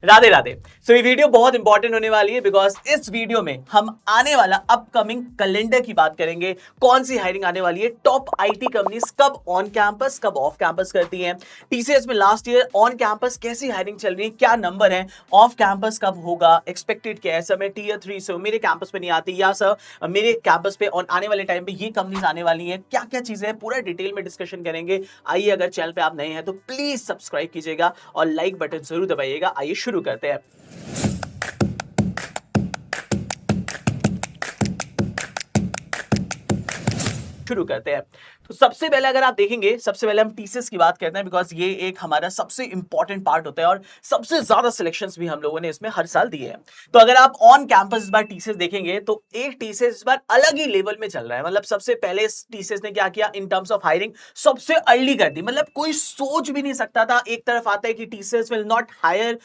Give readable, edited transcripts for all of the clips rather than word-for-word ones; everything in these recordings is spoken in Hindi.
राधे राधे। सो ये वीडियो बहुत इंपॉर्टेंट होने वाली है बिकॉज इस वीडियो में हम आने वाला अपकमिंग कैलेंडर की बात करेंगे। कौन सी हायरिंग आने वाली है, टॉप आईटी कंपनीज कब ऑन कैंपस कब ऑफ कैंपस करती हैं, टीसीएस में लास्ट ईयर ऑन कैंपस कैसी हायरिंग चल रही है, क्या नंबर है, ऑफ कैंपस कब होगा, एक्सपेक्टेड क्या है, सर मैं टीयर 3 से मेरे कैंपस पे नहीं आती, या सर मेरे कैंपस पे ऑन आने वाले टाइम पे ये कंपनीज आने वाली हैं, क्या क्या चीजें हैं पूरा डिटेल में डिस्कशन करेंगे। आइए, अगर चैनल पे आप नए हैं तो प्लीज सब्सक्राइब कीजिएगा और लाइक बटन जरूर दबाइएगा। आइए शुरू करते हैं। शुरू करते हैं। तो सबसे पहले अगर आप देखेंगे, सबसे पहले हम टीसीएस की बात करते हैं बिकॉज ये एक हमारा सबसे इंपॉर्टेंट पार्ट होता है और सबसे ज्यादा सिलेक्शंस भी हम लोगों ने इसमें हर साल दिए हैं। तो अगर आप ऑन कैंपस इस बार टीसीएस देखेंगे तो एक टीसीएस इस बार अलग ही लेवल में चल रहा है। मतलब सबसे पहले टीसीएस ने क्या किया इन टर्म्स ऑफ हायरिंग, सबसे अर्ली कर दी। मतलब कोई सोच भी नहीं सकता था। एक तरफ आता है कि TCS will not hire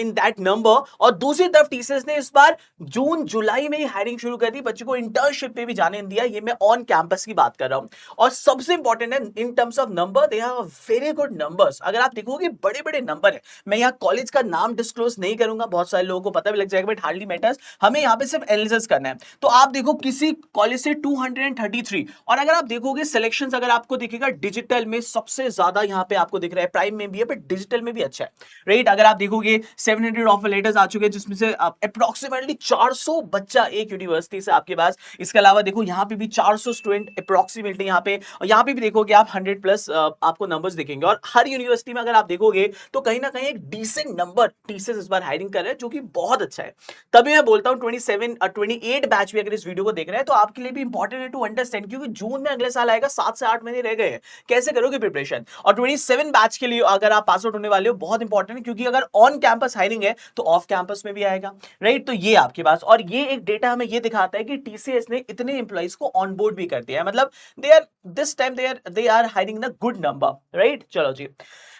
in that number, और दूसरी तरफ टीसीएस ने इस बार जून जुलाई में ही हायरिंग शुरू कर दी, बच्चों को इंटर्नशिप पे भी जाने दिया। ये मैं ऑन कैंपस की बात कर रहा हूं। और सबसे इंपॉर्टेंट है in terms of number, they have very good numbers. अगर आप देखोगे बड़े बड़े नंबर है। मैं यहाँ कॉलेज का नाम डिस्क्लोज नहीं करूंगा, बहुत सारे लोगों को पता भी लग जाएगा, बट हार्डली मैटर्स। हमें यहाँ पे सिर्फ एनालिसिस करना है। तो आप देखो किसी कॉलेज से 233, और अगर आप देखोगे सिलेक्शन, अगर आपको दिखेगा डिजिटल में सबसे ज्यादा यहाँ पे आपको दिख रहा है, प्राइम में भी है बट डिजिटल में भी अच्छा है, राइट। अगर आप देखोगे 700 ऑफर लेटर्स आ चुके हैं, जिसमें से अप्रोक्सीमेटली 400 बच्चा एक यूनिवर्सिटी से आपके पास। इसके अलावा देखो यहाँ पे भी 400 स्टूडेंट अप्रोक्सीमेटली यहाँ पे, और यहाँ पे भी देखोगे आप 100 प्लस आपको नंबर्स दिखेंगे। और हर यूनिवर्सिटी में अगर आप देखोगे तो कहीं ना कहीं एक डिसेंट नंबर टीसीएस इस बार हायरिंग कर रहे हैं, जो कि बहुत अच्छा है। तभी मैं बोलता हूँ 28 बैच भी अगर इस वीडियो को देख रहे हैं तो आपके लिए भी इंपॉर्टेंट है टू अंडरस्टैंड, क्योंकि जून में अगले साल आएगा, 7 से 8 महीने रह गए हैं, कैसे करोगे प्रिपरेशन। और 27 बैच के लिए अगर आप पास आउट होने वाले हो, बहुत इंपॉर्टेंट है, क्योंकि अगर ऑन कैंपस हायरिंग है तो ऑफ कैंपस में भी आएगा, राइट। तो ये आपके पास, और ये एक डेटा हमें ये दिखाता है कि टीसीएस ने इतने एम्प्लॉइज को ऑनबोर्ड भी कर दिया है। मतलब they are this time they are hiring in a good number, right? चलो जी।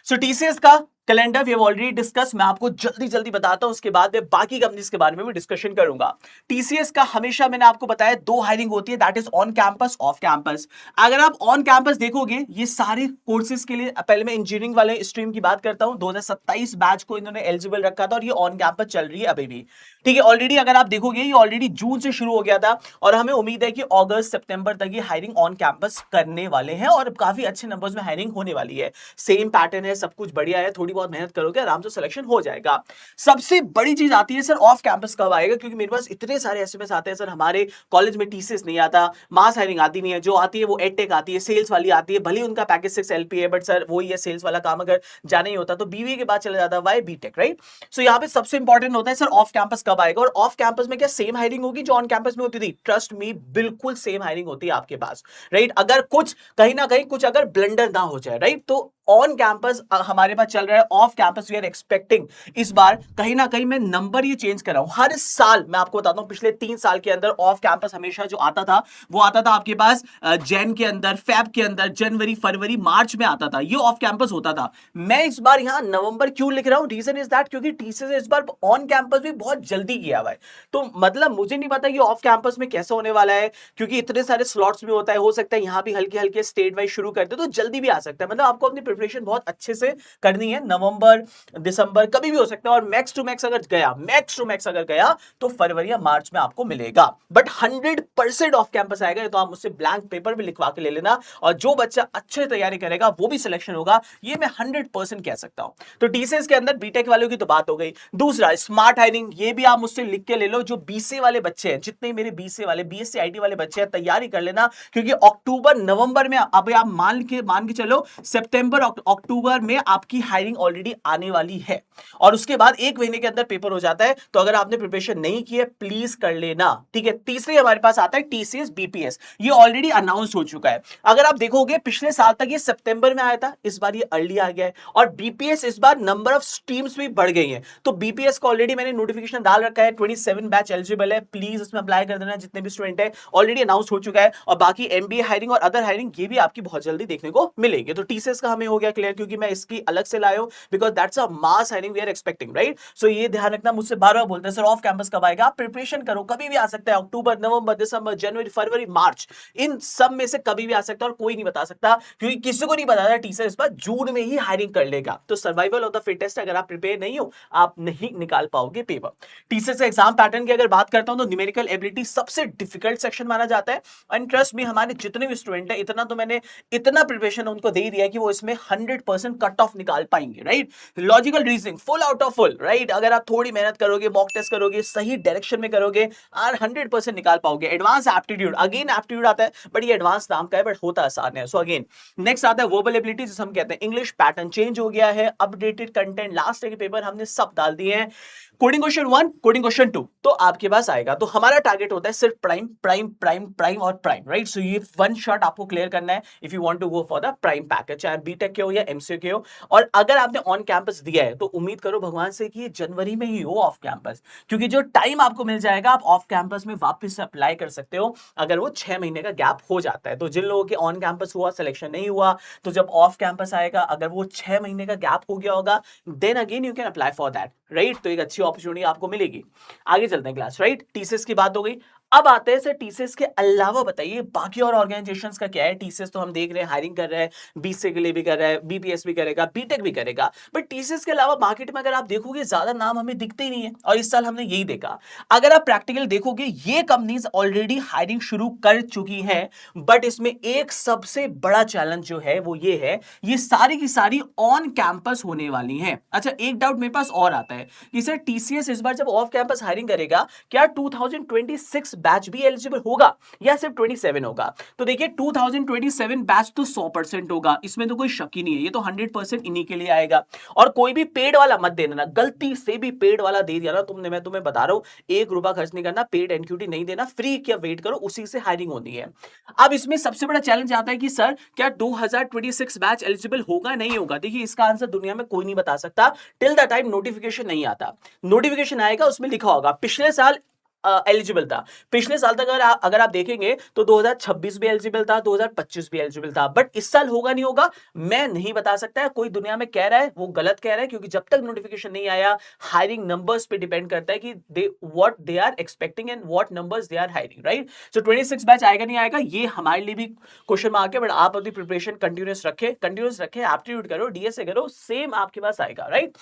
सो टीसीएस का calendar we have already discuss, मैं आपको जल्दी जल्दी बताता हूं, उसके बाद मैं बाकी कंपनीज के बारे में भी डिस्कशन करूंगा। टीसीएस का हमेशा मैंने आपको बताया 2 हायरिंग होती है, that is on campus off campus. अगर आप ऑन कैंपस देखोगे ये सारे कोर्सेज के लिए, पहले मैं इंजीनियरिंग वाले स्ट्रीम की बात करता हूं, 2027 बैच को इन्होंने एलिजिबल रखा था और ये ऑन कैंपस चल रही है अभी भी, ठीक है। ऑलरेडी अगर आप देखोगे ये ऑलरेडी जून से शुरू हो गया था, और हमें उम्मीद है कि अगस्त सितंबर तक ये हायरिंग ऑन कैंपस करने वाले हैं, और काफी अच्छे नंबर्स में हायरिंग होने वाली है। सेम पैटर्न है, सब कुछ बढ़िया है, थोड़ी बहुत मेहनत करोगे आराम से सिलेक्शन हो जाएगा। सबसे बड़ी चीज आती है सर ऑफ कैंपस कब आएगा, क्योंकि मेरे पास इतने सारे एसएमएस आते हैं, सर हमारे कॉलेज में टीसीएस नहीं आता, मास हायरिंग आती नहीं है, जो आती है वो एडटेक आती है, सेल्स वाली आती है, भले उनका पैकेज 6 एलपी है, बट सर वही है, सेल्स वाला काम अगर जाना ही होता तो बीवी के बाद चला जाता, वाई बीटेक, राइट। सो यहाँ पे सबसे इंपॉर्टेंट होता है सर ऑफ कैंपस कब आएगा, और ऑफ कैंपस में क्या सेम हायरिंग होगी जो ऑन कैंपस में होती थी? ट्रस्ट मी, बिल्कुल सेम हायरिंग होती है आपके पास, राइट। अगर कुछ कहीं ना कहीं कुछ अगर ब्लंडर ना हो जाए, राइट। तो ऑन कैंपस हमारे पास चल रहा है, off campus we are expecting इस बार कहीं ना कहीं मैं नंबर ये चेंज कर रहा हूं हर साल। मैं आपको बताता हूं पिछले 3 साल के अंदर ऑफ कैंपस हमेशा जो आता था वो आता था आपके पास जैन के अंदर, फेब के अंदर, जनवरी फरवरी मार्च में आता था, ये ऑफ कैंपस होता था। मैं इस बार यहां नवंबर क्यों लिख रहा हूं? रीजन इज दैट क्योंकि टीसीएस इस बार ऑन कैंपस भी बहुत जल्दी किया हुआ है। तो मतलब मुझे नहीं पता कि ऑफ कैंपस में कैसा होने वाला है, क्योंकि इतने सारे स्लॉट्स भी होता है, हो सकता है यहां भी हल्के हल्के स्टेट वाइज शुरू करते तो जल्दी भी आ सकता है। मतलब आपको अपनी प्रिपरेशन बहुत अच्छे से करनी है, नवंबर दिसंबर कभी भी हो सकता है, और मैक्स टू मैक्स अगर गया तो फरवरी या मार्च में आपको मिलेगा, बट 100% ऑफ कैंपस आएगा। तो आप मुझसे ब्लैंक पेपर भी लिखवा के ले लेना, और जो बच्चा अच्छे तैयारी करेगा वो भी सिलेक्शन होगा, ये मैं 100% कह सकता हूं। तो टीसीएस के अंदर बीटेक वालों की तो बात हो गई। दूसरा स्मार्ट हायरिंग, ये भी आप मुझसे लिख के ले लो, जो बीसीए वाले बच्चे हैं, जितने मेरे बीसीए वाले बीएससी आईटी वाले बच्चे हैं, तैयारी कर लेना, क्योंकि अक्टूबर नवंबर में अब आप मान के चलो सितंबर अक्टूबर में आपकी हायरिंग ऑलरेडी आने वाली है, और उसके बाद 1 महीने के अंदर पेपर हो जाता है। तो अगर आपने प्रिपरेशन नहीं की है प्लीज कर लेना, ठीक है। तीसरे हमारे पास आता है टीसीएस बीपीएस, ये ऑलरेडी अनाउंस हो चुका है। अगर आप देखोगे पिछले साल तक ये सितंबर में आया था, इस बार ये अर्ली आ गया है, और बीपीएस इस बार नंबर ऑफ स्ट्रीम्स भी बढ़ गई है। तो बीपीएस का ऑलरेडी मैंने नोटिफिकेशन डाल रखा है, 27 बैच एलिजिबल है, प्लीज इसमें अप्लाई कर देना जितने भी स्टूडेंट है, ऑलरेडी अनाउंस हो चुका है। और बाकी एमबीए हायरिंग और अदर हायरिंग ये भी आपकी बहुत जल्दी देखने को मिलेगी। तो टीसीएस का हमें हो गया क्लियर, क्योंकि मैं इसकी अलग से लाया हूं because that's a mass hiring we are expecting, right? So ये ध्यान रखना, मुझसे बार बार बोलते हैं सर ऑफ कैंपस कब आएगा? आप प्रिपरेशन करो, कभी भी आ सकता है, अक्टूबर, नवंबर, दिसंबर, जनवरी, फरवरी, मार्च, इन सब में से कभी भी आ सकता है और कोई नहीं बता सकता, क्योंकि किसी को नहीं पता था टीचर इस बार जून में ही हायरिंग कर लेगा। तो सर्वाइवल ऑफ द फिटेस्ट, अगर आप प्रिपेयर नहीं हो आप नहीं निकाल पाओगे पेपर। टीचर से एग्जाम पैटर्न की अगर बात करता हूं तो न्यूमेरिकल एबिलिटी सबसे डिफिकल्ट सेक्शन माना जाता है, एंड ट्रस्ट में हमारे जितने भी स्टूडेंट है, इतना तो मैंने इतना प्रिपरेशन उनको दे दिया कि वो इसमें 100% कट ऑफ निकाल पाएंगे, right? Logical reasoning full out of full, right? अगर आप थोड़ी मेहनत करोगे, मॉक टेस्ट करोगे, सही डायरेक्शन में करोगे, और 100% निकाल पाओगे। एडवांस एप्टीट्यूड, अगेन एप्टीट्यूड आता है बट ये एडवांस नाम का है, बट होता आसान है। सो अगेन नेक्स्ट आता है वर्बल एबिलिटी, जिसे हम कहते हैं इंग्लिश। पैटर्न चेंज हो गया है, अपडेटेड कंटेंट, लास्ट के पेपर हमने सब डाल दिए हैं। कोडिंग क्वेश्चन 1, कोडिंग क्वेश्चन 2 तो आपके पास आएगा। तो हमारा टारगेट होता है सिर्फ प्राइम प्राइम प्राइम प्राइम और प्राइम, राइट? सो ये वन शॉट आपको क्लियर करना है if you want to go for the prime package, चाहे बीटेक के हो या एमसीए के हो। और अगर आपने ऑन कैंपस दिया है तो उम्मीद करो भगवान से कि ये जनवरी में ही हो ऑफ कैंपस, क्योंकि जो टाइम आपको मिल जाएगा आप ऑफ कैंपस में वापस से अप्लाई कर सकते हो अगर वो 6 महीने का गैप हो जाता है। तो जिन लोगों के ऑन कैंपस हुआ, सिलेक्शन नहीं हुआ, तो जब ऑफ कैंपस आएगा अगर वो 6 महीने का गैप हो गया होगा, then again you can apply for that, right? तो एक अच्छी अपॉर्चुनिटी आपको मिलेगी। आगे चलते हैं क्लास, राइट? टीसीएस की बात हो गई। अब आते हैं सर टीसीएस के अलावा बताइए बाकी और ऑर्गेनाइजेशंस का क्या है। टीसीएस तो हम देख रहे हैं हायरिंग कर रहा है, बीसीए के लिए भी कर रहा है, बीपीएस भी करेगा, बीटेक भी करेगा, बट टीसीएस के अलावा मार्केट में अगर आप देखोगे ज्यादा नाम हमें दिखते ही नहीं है, और इस साल हमने यही देखा। अगर आप प्रैक्टिकल देखोगे ये कंपनीज ऑलरेडी हायरिंग शुरू कर चुकी हैं, बट इसमें एक सबसे बड़ा चैलेंज जो है वो ये है, ये सारी की सारी ऑन कैंपस होने वाली हैं। अच्छा, एक डाउट मेरे पास और आता है कि सर टीसीएस इस बार जब ऑफ कैंपस हायरिंग करेगा, क्या 2026 बैच भी एलिजिबल होगा या सिर्फ 27 होगा? तो देखिए 2027 बैच तो 100% होगा, इसमें तो कोई शक ही नहीं है, ये तो 100% इन्हीं के लिए आएगा। और कोई भी पेड वाला मत देना ना, गलती से भी पेड वाला दे दिया ना तुमने, मैं तुम्हें बता रहा हूं 1 रुपया खर्च नहीं करना, पेड एनक्यूटी नहीं देना, फ्री क्या वेट करो, उसी से हायरिंग होनी है। अब इसमें सबसे बड़ा चैलेंज आता है कि सर क्या 2026 बैच एलिजिबल होगा नहीं होगा? देखिए इसका आंसर दुनिया में कोई नहीं बता सकता टिल द टाइम नोटिफिकेशन नहीं आता। नोटिफिकेशन आएगा उसमें लिखा होगा पिछले साल एलिजिबल था, पिछले साल तक अगर आप देखेंगे तो 2026 भी एलिजिबल था, 2025 भी एलिजिबल था, बट इस साल होगा नहीं होगा मैं नहीं बता सकता। कोई दुनिया में कह रहा है वो गलत कह रहा है, क्योंकि जब तक नोटिफिकेशन नहीं आया हायरिंग नंबर्स पे डिपेंड करता है कि they what they are expecting and what numbers they are hiring, right? So 26 batch आएगा नहीं आएगा ये हमारे लिए भी क्वेश्चन मार्क है, बट आप अपनी प्रिपरेशन कंटिन्यूस रखें, एप्टीट्यूड करो, डीएसए करो, सेम आपके पास आएगा, राइट?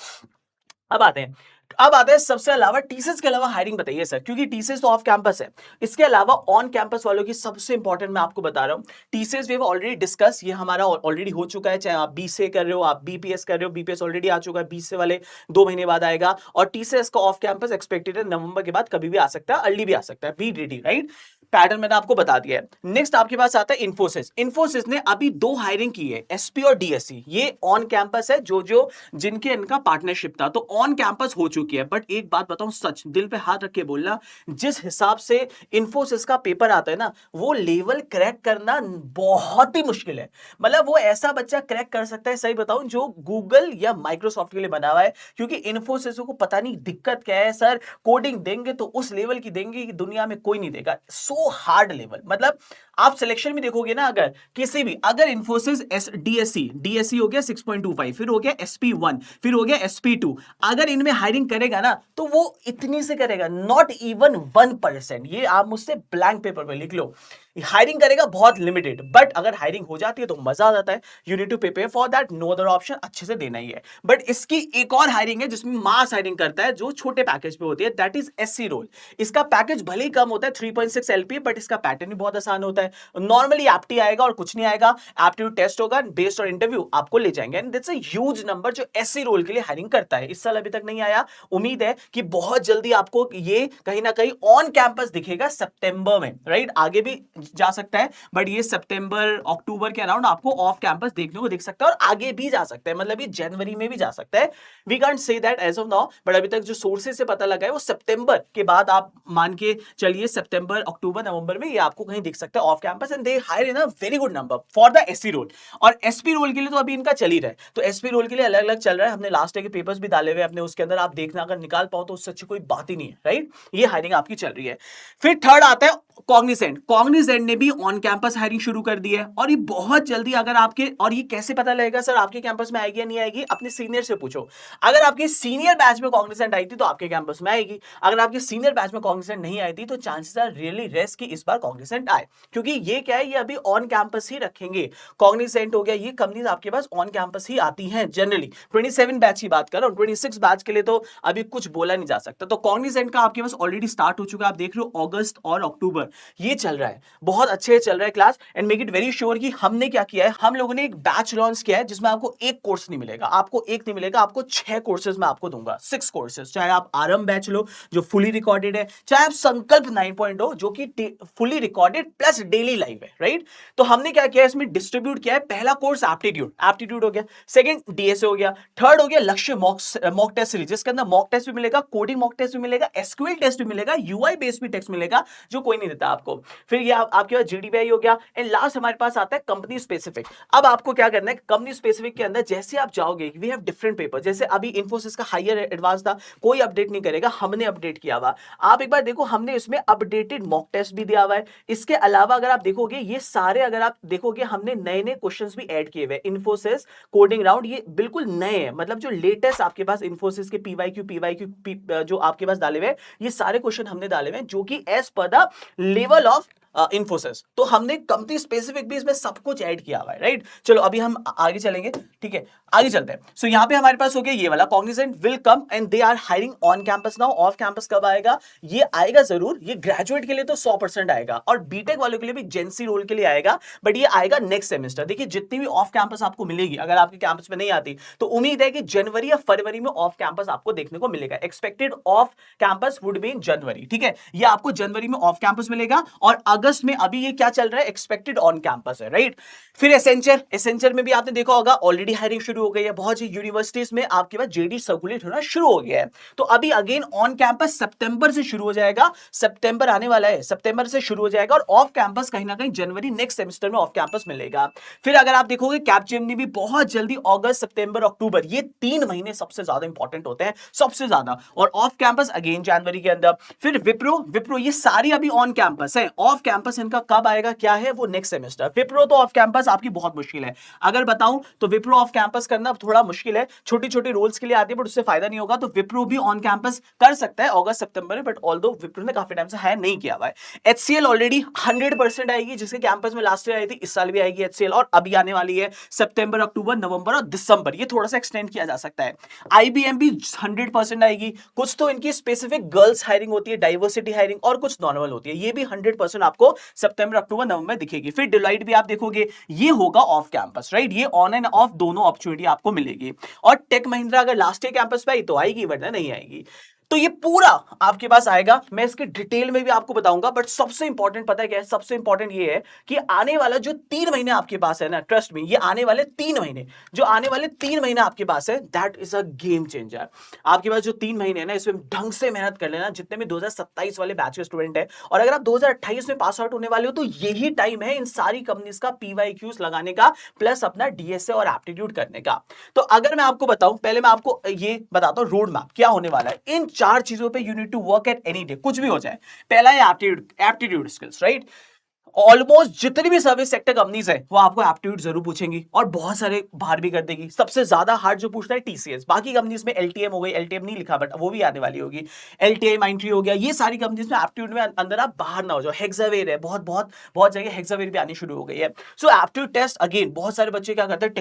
अब आते हैं सबसे अलावा टीसीएस के अलावा हायरिंग बताइए सर, क्योंकि टीसीएस तो ऑफ कैंपस है, इसके अलावा ऑन कैंपस वालों की सबसे इंपॉर्टेंट मैं आपको बता रहा हूं। TCS we have already discuss, ये हमारा ऑलरेडी हो चुका है, चाहे आप बीसीए कर रहे हो, आप बीपीएस कर रहे हो, बीपीएस ऑलरेडी आ चुका है, बीसीए वाले 2 महीने बाद आएगा, और टीसीएस का ऑफ कैंपस एक्सपेक्टेड है नवंबर के बाद, कभी भी आ सकता है, अर्ली भी आ सकता है, बी रेडी, राइट? पैटर्न मैंने आपको बता दिया है। नेक्स्ट आपके पास आता है इन्फोसिस। इन्फोसिस ने अभी 2 हायरिंग की है, एसपी और डीएससी, ये ऑन कैंपस है, जो जिनके इनका पार्टनरशिप था, तो ऑन कैंपस हो चुकी है। बट एक बात बताऊं, सच दिल पे हाथ रख के बोलना, जिस हिसाब से इन्फोसिस का पेपर आता है ना, वो लेवल क्रैक करना बहुत ही मुश्किल है। मतलब वो ऐसा बच्चा क्रैक कर सकता है, सही बताऊं, जो गूगल या माइक्रोसॉफ्ट के लिए बना हुआ है, क्योंकि इन्फोसिस को पता नहीं दिक्कत क्या है सर, कोडिंग देंगे तो उस लेवल की देंगे कि दुनिया में कोई नहीं देगा, सो हार्ड लेवल। मतलब आप सिलेक्शन में देखोगे ना, अगर किसी भी, अगर इन्फोसिस डीएससी हो गया 6.25, फिर हो गया SP1, फिर हो गया SP2, अगर इनमें हायरिंग करेगा ना तो वो इतनी से करेगा, नॉट इवन 1%। ये आप मुझसे ब्लैंक पेपर पे लिख लो, हायरिंग करेगा बहुत लिमिटेड, बट अगर हायरिंग हो जाती है तो मजा आ जाता है। You need to prepare for that, no other option, अच्छे से देना ही है। बट इसकी एक और हायरिंग है जिसमें मास हायरिंग करता है, जो छोटे पैकेज पे होती है, दैट इज एससी रोल। इसका पैकेज भले ही कम होता है 3.6 LPA, बट इसका पैटर्न भी बहुत आसान होता है। नॉर्मली एप्टी आएगा और कुछ नहीं आएगा, एप्टीट्यूड टेस्ट होगा, बेस्ड ऑन इंटरव्यू आपको ले जाएंगे, and that's a huge number जो एससी रोल के लिए हायरिंग करता है। इस साल अभी तक नहीं आया, उम्मीद है कि बहुत जल्दी आपको ये कहीं ना कहीं ऑन कैंपस दिखेगा सितंबर में, राइट? आगे भी जा सकता है, बट ये सितंबर अक्टूबर के अराउंड आपको ऑफ कैंपस देखने को दिख सकता है, और आगे भी जा सकता है, मतलब ये जनवरी में भी जा सकता है। We can't say that as of now, but अभी तक जो सोर्सेज से पता लगा है वो सितंबर के बाद आप मान के चलिए, सितंबर अक्टूबर नवंबर में ये आपको कहीं दिख सकता है off campus, and they hire in a very good number for the SC role. और एसपी रोल के लिए तो अभी इनका चल ही रहा है, तो एसपी रोल के लिए अलग अलग चल रहा है, हमने लास्ट ईयर के पेपर्स भी डाले हुए अपने, उसके अंदर आप देखना, अगर निकाल पाओ तो उससे अच्छी कोई बात ही नहीं है, राइट? ये हायरिंग आपकी चल रही है। फिर थर्ड आता है कॉग्निजेंट ने भी ऑन कैंपस हायरिंग शुरू कर दी है, और ये बहुत जल्दी अगर आपके, और ये कैसे पता लगेगा सर आपके कैंपस में आएगी या नहीं आएगी, अपने सीनियर से पूछो। अगर आपके सीनियर बैच में कॉग्निजेंट आई थी तो आपके कैंपस में आएगी, अगर आपके सीनियर बैच में कॉग्निजेंट नहीं आई थी तो चांसेस आर रियली रेस कि इस बार कॉग्निजेंट आए, क्योंकि ये क्या है, ये अभी ऑन कैंपस ही रखेंगे। कॉग्निजेंट हो गया, ये कंपनीज आपके पास ऑन कैंपस ही आती हैं जनरली। 27 बैच की बात कर रहा हूं, 26 बैच के लिए तो अभी कुछ बोला नहीं जा सकता। तो कॉग्निजेंट का आपके पास ऑलरेडी स्टार्ट हो चुका है, आप देख रहे हो अगस्त और अक्टूबर ये चल रहा है, बहुत अच्छे चल रहा है class. And make it very sure कि हमने क्या किया है, हम लोगों ने एक बैच लॉन्च किया है जिसमें आपको एक कोर्स नहीं मिलेगा, आपको एक नहीं मिलेगा, आपको 6 कोर्सेज मैं आपको दूंगा, 6 कोर्सेज। चाहे आप आरंभ बैच लो जो फुली रिकॉर्डेड है, चाहे आप संकल्प 9.0 जो कि fully recorded plus daily live है, राइट। तो हमने क्या किया है, इसमें डिस्ट्रीब्यूट किया है, पहला कोर्स एप्टीट्यूड हो गया, सेकंड डीएसए हो गया, थर्ड हो गया लक्ष्य मॉक टेस्ट सीरीज, जिसके अंदर मॉक टेस्ट भी मिलेगा, कोडिंग मॉक टेस्ट भी मिलेगा, एसक्यूएल टेस्ट भी मिलेगा, यूआई बेस्ड भी टेस्ट मिलेगा जो कोई नहीं देता आपको। फिर ये आपके पास जीडीपीआई हो गया, एंड लास्ट हमारे पास आता है कंपनी स्पेसिफिक। अब आपको क्या करना है, कंपनी स्पेसिफिक के अंदर जैसे आप जाओगे, वी हैव डिफरेंट पेपर, जैसे अभी इन्फोसिस का हायर एडवांस था, कोई अपडेट नहीं करेगा, हमने अपडेट किया हुआ। आप एक बार देखो, हमने इसमें अपडेटेड मॉक टेस्ट भी दिया हुआ है। इसके अलावा अगर आप देखोगे, ये सारे अगर आप देखोगे, हमने नए नए क्वेश्चंस भी ऐड किए हुए। इन्फोसिस कोडिंग राउंड ये बिल्कुल नए हैं, मतलब जो लेटेस्ट आपके पास इन्फोसिस के पीवाईक्यू जो आपके पास डाले हुए, ये सारे क्वेश्चन हमने डाले हुए जो कि as per the level of Infosys. तो हमने कंपनी स्पेसिफिक भी इसमें सब कुछ ऐड किया हुआ है, राइट। चलो अभी हम आगे चलेंगे, ठीक है, आगे चलते हैं। सो यहां पे हमारे पास हो गया ये वाला, Cognizant will come and they are hiring on campus now. Off campus कब आएगा, ये आएगा जरूर, ये ग्रेजुएट के लिए तो 100% आएगा, और बीटेक वालों के लिए भी जेंसी रोल के लिए आएगा, बट ये आएगा नेक्स्ट सेमेस्टर। देखिए जितनी भी ऑफ कैंपस आपको मिलेगी, अगर आपके कैंपस में नहीं आती तो उम्मीद है कि जनवरी या फरवरी में ऑफ कैंपस आपको देखने को मिलेगा। Expected off campus would be in January, ठीक है, ये आपको जनवरी में ऑफ कैंपस मिलेगा, और अगस्त में अभी ये क्या चल रहा है, एक्सपेक्टेड ऑन कैंपस है, राइट। फिर एसेंचर में भी आपने देखा होगा ऑलरेडी हायरिंग शुरू हो गई है, बहुत सी यूनिवर्सिटीज में आपके पास जेडी सर्कुलेट होना शुरू हो गया है। तो अभी अगेन ऑन कैंपस सितंबर से शुरू हो जाएगा, सितंबर आने वाला है, सितंबर से शुरू हो जाएगा, और ऑफ कैंपस कहीं ना कहीं जनवरी नेक्स्ट सेमेस्टर में ऑफ कैंपस मिलेगा। फिर अगर आप देखोगे कैपजेमिनी भी बहुत जल्दी, अगस्त सितंबर अक्टूबर, ये 3 महीने सबसे ज्यादा इंपॉर्टेंट होते हैं, सबसे ज्यादा, और ऑफ कैंपस अगेन जनवरी के अंदर। फिर विप्रो ये सारी अभी ऑन कैंपस है, ऑफ कैंपस इनका कब आएगा क्या है वो नेक्स्ट सेमेस्टर। विप्रो तो ऑफ कैंपस आपकी बहुत मुश्किल है, अगर बताऊं तो विप्रो ऑफ कैंपस करना थोड़ा मुश्किल है, छोटी छोटी रोल्स के लिए आती है बट उससे फायदा नहीं होगा। तो विप्रो भी ऑन कैंपस कर सकता है अगस्त सितंबर में, बट ऑल्दो विप्रो ने काफी टाइम से हायर नहीं किया हुआ है। एचसीएल ऑलरेडी 100% आएगी, जिसके कैंपस में लास्ट ईयर आई थी, इस साल भी आएगी एचसीएल, और अभी आने वाली है सितंबर अक्टूबर नवंबर और दिसंबर, ये थोड़ा सा एक्सटेंड किया जा सकता है। आईबीएम भी 100% आएगी, कुछ तो इनकी स्पेसिफिक गर्ल्स हायरिंग होती है, डाइवर्सिटी हायरिंग, और कुछ नॉर्मल होती है, ये भी 100% आपको सितंबर अक्टूबर नवंबर दिखेगी। फिर डिलाइट भी आप देखोगे ये होगा ऑफ कैंपस, राइट, ये ऑन एंड ऑफ दोनों अपॉर्चुनिटी आपको मिलेगी। और टेक महिंद्रा अगर लास्ट ईयर कैंपस पे आई तो आएगी, वरना नहीं आएगी। तो ये पूरा आपके पास आएगा, मैं इसके डिटेल में भी आपको बताऊंगा, बट सबसे इंपॉर्टेंट पता है क्या है, सबसे इंपॉर्टेंट ये है कि आने वाला जो 3 महीने आपके पास है ना, ट्रस्ट में, ये आने वाले 3 महीने, जो आने वाले 3 महीने आपके पास है, that is a game changer. आपके पास जो 3 महीने है ना, इसमें ढंग से मेहनत कर लेना, जितने भी 2027 वाले बैच के स्टूडेंट है, और अगर आप 2028 में पास आउट होने वाले हो तो यही टाइम है इन सारी कंपनीज का पीवाईक्यूज लगाने का, प्लस अपना डीएसए और एप्टीट्यूड करने का। तो अगर मैं आपको बताऊं, पहले मैं आपको ये बताता हूं रोड मैप क्या होने वाला है। इन 4 चीजों पे you need to work at any day, कुछ भी हो जाए। पहला है एप्टीट्यूड स्किल्स, राइट। ऑलमोस्ट जितनी भी सर्विस सेक्टर कंपनीज है वो आपको एप्टीट्यूड जरूर पूछेंगी, और बहुत सारे बाहर भी कर देगी। सबसे ज्यादा हार्ड जो पूछता है टीसीएस, बाकी कंपनीज में एलटीएम हो गई, एलटीएम नहीं लिखा बट वो भी आने वाली होगी, एलटीआई माइंट्री हो गया, ये सारी कंपनीज में एप्टीट्यूड में अंदर आप बाहर ना हो जाओ। हेक्सावेयर है, बहुत बहुत बहुत जगह हेक्सावेयर भी आनी शुरू हो गई है। सो एप्टीट्यूड टेस्ट अगेन बहुत सारे बच्चे क्या करते हैं,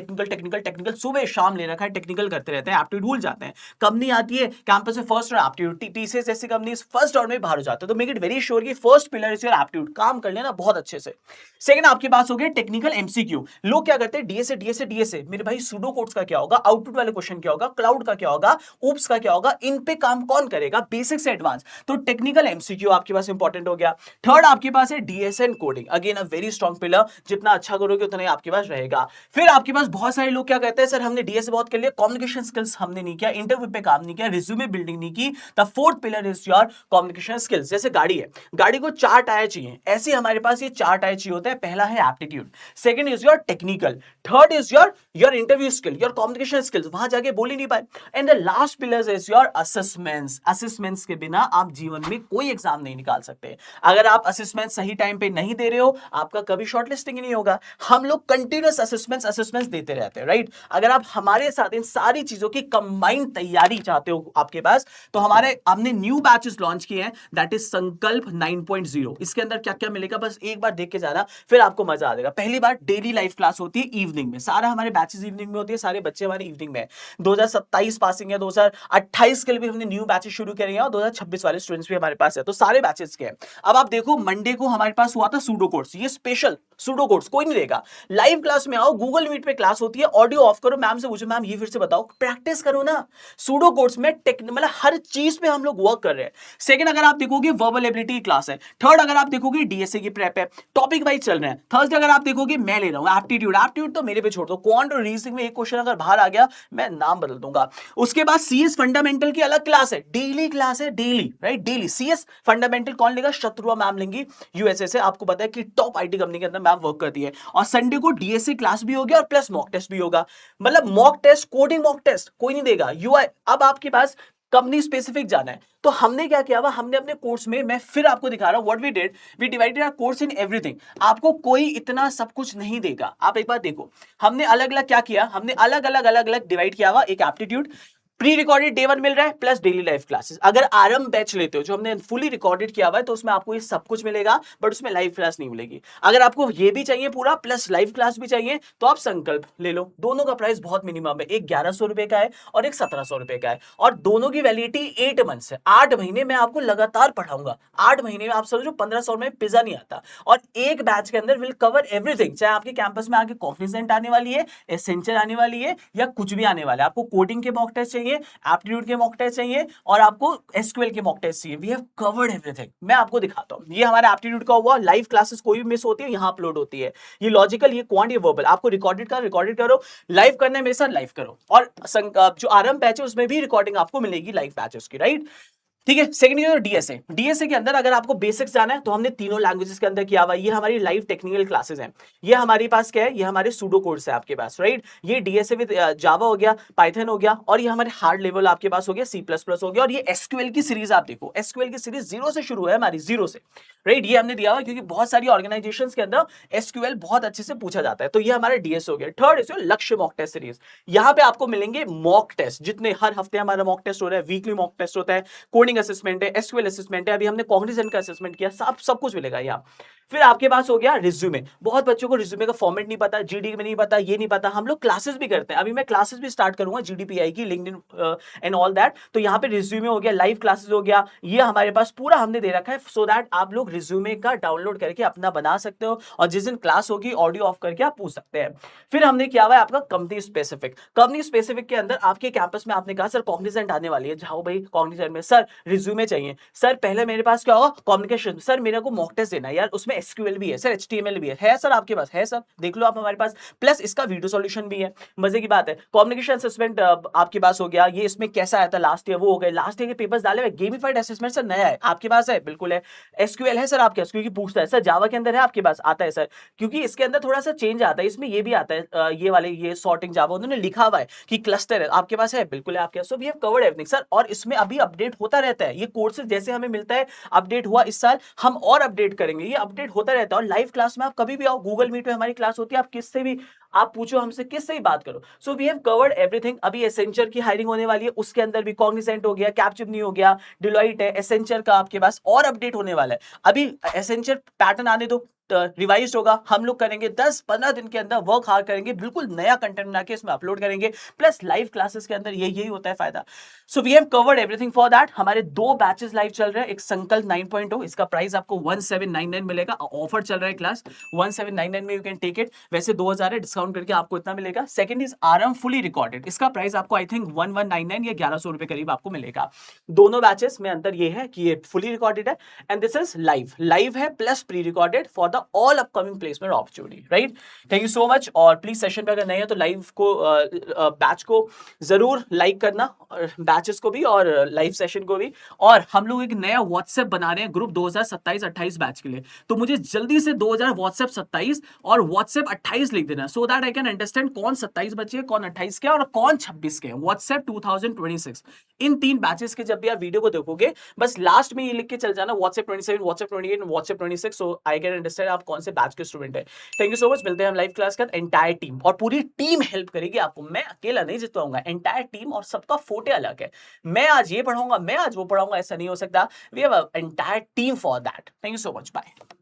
टेक्निकल सुबह शाम ले रखा है, टेक्निकल करते रहते हैं, एप्टीट्यूड भूल जाते हैं। कंपनी आती है कैंपस में फर्स्ट राउंड एप्टीट्यूड, टीसीएस जैसी कंपनीज फर्स्ट राउंड में बाहर हो जाते हैं। तो मेक इट वेरी श्योर कि first pillar is your aptitude, काम कर लेना बहुत अच्छे से। सेकंड आपके पास हो गया टेक्निकल एमसीक्यू। लोग क्या करते हैं, डीएसए मेरे भाई, सूडो कोड्स का क्या होगा, आउटपुट वाले क्वेश्चन क्या होगा, क्लाउड का क्या होगा, ओप्स का क्या होगा, इन पे काम कौन करेगा, बेसिक से एडवांस। तो टेक्निकल एमसीक्यू आपके पास इंपॉर्टेंट हो गया। थर्ड आपके पास है DSN coding, again a very strong pillar, जितना अच्छा करोगे उतना ही आपके पास रहेगा। फिर आपके पास बहुत सारे लोग क्या कहते हैं, सर हमने डीएसए बहुत कर लिया, कम्युनिकेशन स्किल्स हमने नहीं किया, इंटरव्यू पे काम नहीं किया, रिज्यूमे बिल्डिंग नहीं की। The fourth pillar is your communication skills. जैसे गाड़ी है, गाड़ी को 4 टायर चाहिए, ऐसे हमारे पास ये चार टाइप चाहिए होता है। पहला है aptitude, second is your technical, third is your interview skill, your communication skills, वहां जाके बोल ही नहीं पाए, and the last pillar is your assessments. Assessments के बिना आप जीवन में कोई एग्जाम नहीं निकाल सकते। अगर आप असेसमेंट सही टाइम पे नहीं दे रहे हो, आपका कभी शॉर्टलिस्टिंग ही नहीं होगा। हम लोग कंटिन्यूअस असेसमेंट्स देते रहते हैं, राइट। अगर आप हमारे साथ इन सारी चीजों की कंबाइंड तैयारी चाहते हो आपके पास, तो हमने न्यू बैचेस लॉन्च किए हैं, दैट इज संकल्प 9.0। इसके अंदर क्या क्या मिलेगा बस एक बार देख के जाना, फिर आपको मजा आ जाएगा। पहली बार डेली लाइव क्लास होती है इवनिंग में, सारा हमारे बैचेस इवनिंग में होती है, सारे बच्चे हमारे इवनिंग में। 2027 पासिंग है, 2028 के लिए भी हमने न्यू बैचेस शुरू करे हैं और 2026 वाले स्टूडेंट्स भी हमारे पास है, तो सारे बैचेस के हैं। अब आप देखो, मंडे को हमारे पास हुआ था सूडो कोर्स, ये स्पेशल सूडो कोर्स कोई नहीं देगा। लाइव क्लास में आओ, गूगल मीट पे क्लास होती है, ऑडियो ऑफ करो, मैम से पूछो मैम ये फिर से बताओ, प्रैक्टिस करो ना। सूडो कोर्स में मतलब हर चीज पे हम लोग वर्क कर रहे हैं। सेकंड, अगर आप देखोगे वर्बल एबिलिटी की क्लास है। थर्ड, अगर आप देखोगे डीएसए की प्रेप है, टॉपिक वाइज चल रहे हैं। थर्सडे अगर आप देखोगे मैं ले रहा हूं एप्टीट्यूड तो मेरे पे छोड़ दो। क्वांट और रीजनिंग में एक क्वेश्चन अगर बाहर आ गया, मैं नाम बदल दूंगा। उसके बाद सीएस फंडामेंटल की अलग क्लास है, डेली क्लास है, daily, right, daily CS fundamental कौन लेगा? शत्रुआ मैम लेंगी यूएसए से, आपको पता है कि टॉप आईटी कंपनी के अंदर मैम वर्क करती है। और संडे को डीएसए क्लास भी होगी और प्लस मॉक टेस्ट भी होगा। मतलब mock test, coding mock test कोई नहीं देगा, यूआई। अब आपके पास कंपनी स्पेसिफिक जाना है, तो हमने क्या किया हुआ, हमने अपने कोर्स में, मैं फिर आपको दिखा रहा हूं what we did, we divided our course in everything. आपको कोई इतना सब कुछ नहीं देगा, आप एक बार देखो, हमने अलग अलग क्या किया, हमने अलग अलग डिवाइड किया हुआ। एक एप्टीट्यूड प्री रिकॉर्डेड डे 1 मिल रहा है, प्लस डेली लाइव क्लासेस। अगर आरएम बैच लेते हो जो हमने फुली रिकॉर्डेड किया हुआ है, तो उसमें आपको ये सब कुछ मिलेगा, बट उसमें लाइव क्लास नहीं मिलेगी। अगर आपको ये भी चाहिए पूरा प्लस लाइव क्लास भी चाहिए, तो आप संकल्प ले लो। दोनों का प्राइस बहुत मिनिमम है, एक 1100 रुपए का है और एक 1700 रुपए का है, और दोनों की वैलिडिटी 8 मंथ्स है। 8 महीने में आपको लगातार पढ़ाऊंगा। 8 महीने में आप समझो 1500 में पिज्जा नहीं आता। और एक बैच के अंदर विल कवर एवरीथिंग, चाहे आपके कैंपस में आगे कॉग्निजेंट आने वाली है, एसेंशियल आने वाली है, या कुछ भी आने वाला है। आपको कोडिंग के मॉक टेस्ट चाहिए, एप्टीट्यूड के मॉक टेस्ट चाहिए, और आपको एसक्यूएल के मॉक टेस्ट चाहिए, वी हैव कवर्ड एवरीथिंग। मैं आपको दिखाता हूं, ये हमारा एप्टीट्यूड का हुआ। लाइव क्लासेस कोई भी मिस होती है यहां अपलोड होती है। ये लॉजिकल, ये क्वांट, ये वर्बल। आपको रिकॉर्डेड करो, लाइव करना है मेरे साथ, लाइव करो। और जो आरएम बैच है उसमें भी रिकॉर्डिंग आपको मिलेगी लाइव बैचेस की, राइट। ठीक है। सेकंड ईयर डीएसए, डीएसए के अंदर अगर आपको बेसिक्स जाना है, तो हमने तीनों लैंग्वेजेस के अंदर किया हुआ। ये हमारी लाइव टेक्निकल क्लासेस हैं। ये हमारे पास क्या है, ये हमारे सूडो कोर्स है आपके पास, राइट। ये डीएसए विद जावा हो गया, पाइथन हो गया, और ये हमारे हार्ड लेवल आपके पास हो गया, सी प्लस प्लस हो गया। और ये एसक्यूएल की सीरीज आप देखो, एसक्यूएल की सीरीज 0 से शुरू है हमारी, 0 से, राइट। ये हमने दिया हुआ क्योंकि बहुत सारी ऑर्गेनाइजेशंस के अंदर एसक्यूएल बहुत अच्छे से पूछा जाता है, तो ये हमारा डीएस हो गया। थर्ड इज लक्ष्य मॉक टेस्ट सीरीज। यहाँ पे आपको मिलेंगे मॉक टेस्ट, जितने हर हफ्ते हमारा मॉक टेस्ट हो रहा है, वीकली मॉक टेस्ट होता है, कोडिंग असेसमेंट है, एसक्यूएल असेसमेंट है, अभी हमने कॉग्निजेंट का असेसमेंट किया, सब कुछ मिलेगा यहाँ। फिर आपके पास हो गया रिज्यूमे। बहुत बच्चों को रिज्यूमे का फॉर्मेट नहीं पता, जीडी में नहीं पता, ये नहीं पता। हम लोग क्लासेस भी करते हैं, अभी मैं क्लासेस भी स्टार्ट करूंगा जीडीपीआई की, लिंक्डइन एंड ऑल दैट। तो यहाँ पे रिज्यूमे हो गया, लाइव क्लासेस हो गया, ये हमारे पास पूरा हमने दे रखा है, सो दैट आप लोग रिज्यूमे का डाउनलोड करके अपना बना सकते हो, और जिस दिन क्लास होगी ऑडियो ऑफ करके आप पूछ सकते हैं। फिर हमने किया हुआ है आपका कंपनी स्पेसिफिक। कंपनी स्पेसिफिक के अंदर आपके कैंपस में आपने कहा सर कॉग्निजेंट आने वाली है, जाओ भाई कॉग्निजेंट में, सर रिज्यूमे चाहिए, सर पहले मेरे पास क्या होगा कम्युनिकेशन, सर मेरे को मॉक टेस्ट देना है यार, उसमें एसक्यूएल भी है सर, एचटीएमएल भी है सर आपके पास है सर, देख लो आप हमारे पास, प्लस इसका वीडियो सॉल्यूशन भी है। मजे की बात है, कम्युनिकेशन असेसमेंट आपके पास हो गया, ये इसमें कैसा आया था लास्ट ईयर, वो हो गए, लास्ट ईयर के पेपर्स डाले हुए। गेमिफाइड असेसमेंट सर नया है आपके पास है, बिल्कुल है। एसक्यूएल है सर आपके पास, क्योंकि पूछता है सर जावा के अंदर है आपके पास, आता है सर, क्योंकि इसके अंदर थोड़ा सा चेंज आता है, इसमें ये भी आता है, ये वाले ये सॉर्टिंग जावा उन्होंने लिखा हुआ है कि क्लस्टर है आपके पास है, बिल्कुल है आपके पास। So we have covered everything sir, और इसमें अभी अपडेट होता रहता है, ये कोर्सेज जैसे हमें मिलता है, अपडेट हुआ इस साल, हम और अपडेट करेंगे, ये अपडेट होता रहता है। और लाइव क्लास में आप कभी भी आओ, गूगल मीट पे हमारी क्लास होती है, आप किससे भी आप पूछो, हमसे किससे ही बात करो। So we have covered everything. अभी एसेंचर की हायरिंग होने वाली है, उसके अंदर भी कॉग्निजेंट हो गया, कैपजेमिनी हो गया, डिलॉइट है, एसेंचर का आपके पास और अपडेट होने वाला है। अभी एसेंचर पैटर्न आने दो, रिवाइज होगा, हम लोग करेंगे 10-15 दिन के अंदर, वर्क हार्ड करेंगे, बिल्कुल नया कंटेंट बना के इसमें अपलोड करेंगे, प्लस लाइव क्लासेस के अंदर यही होता है फायदा। So we have covered everything for that. हमारे 2 बैचेस लाइव चल रहे हैं, एक संकल्प 9.0, इसका प्राइस आपको 1799 मिलेगा, ऑफर चल रहा है क्लास 1799 में, यू कैन टेक इट। वैसे 2000 है, डिस्काउंट डिस्काउंट करके आपको इतना मिलेगा। Second is RM fully recorded, इसका प्राइस आपको आई थिंक 1199 या 1100 रुपए करीब आपको मिलेगा। दोनों बैचेस में अंतर ये है कि ये फुली रिकॉर्डेड है एंड दिस इज लाइव है plus pre recorded for the all upcoming placement opportunity, right. Thank you so much. और प्लीज सेशन पे अगर नए हो तो लाइव को बैच को जरूर लाइक करना, बैचेस को भी और लाइव सेशन को भी। और हम लोग एक नया व्हाट्सएप बना रहे हैं ग्रुप 2027-28 बैच के लिए, तो मुझे जल्दी से 2000 व्हाट्सएप 27 और व्हाट्सएप 28 लिख देना, so that I can understand कौन 27 बचे हैं, कौन 28 के और कौन 26 के हैं। व्हाट्सएप 2026 इन 3 बैचेस के जब भी आप वीडियो को देखोगे बस लास्ट में ये लिख के चल जाना WhatsApp 27, WhatsApp 28, WhatsApp 26, so I can understand आप कौन से बैच के स्टूडेंट है। Thank you so much. मिलते हैं हम लाइव क्लास का। एंटायर टीम और पूरी टीम हेल्प करेगी आपको, मैं अकेला नहीं जितवाऊंगा, एंटायर टीम और सबका फोटे अलग है। मैं आज ये पढ़ाऊंगा, मैं आज वो पढ़ाऊंगा, ऐसा नहीं हो सकता। We have entire team for that. Thank you so much, bye.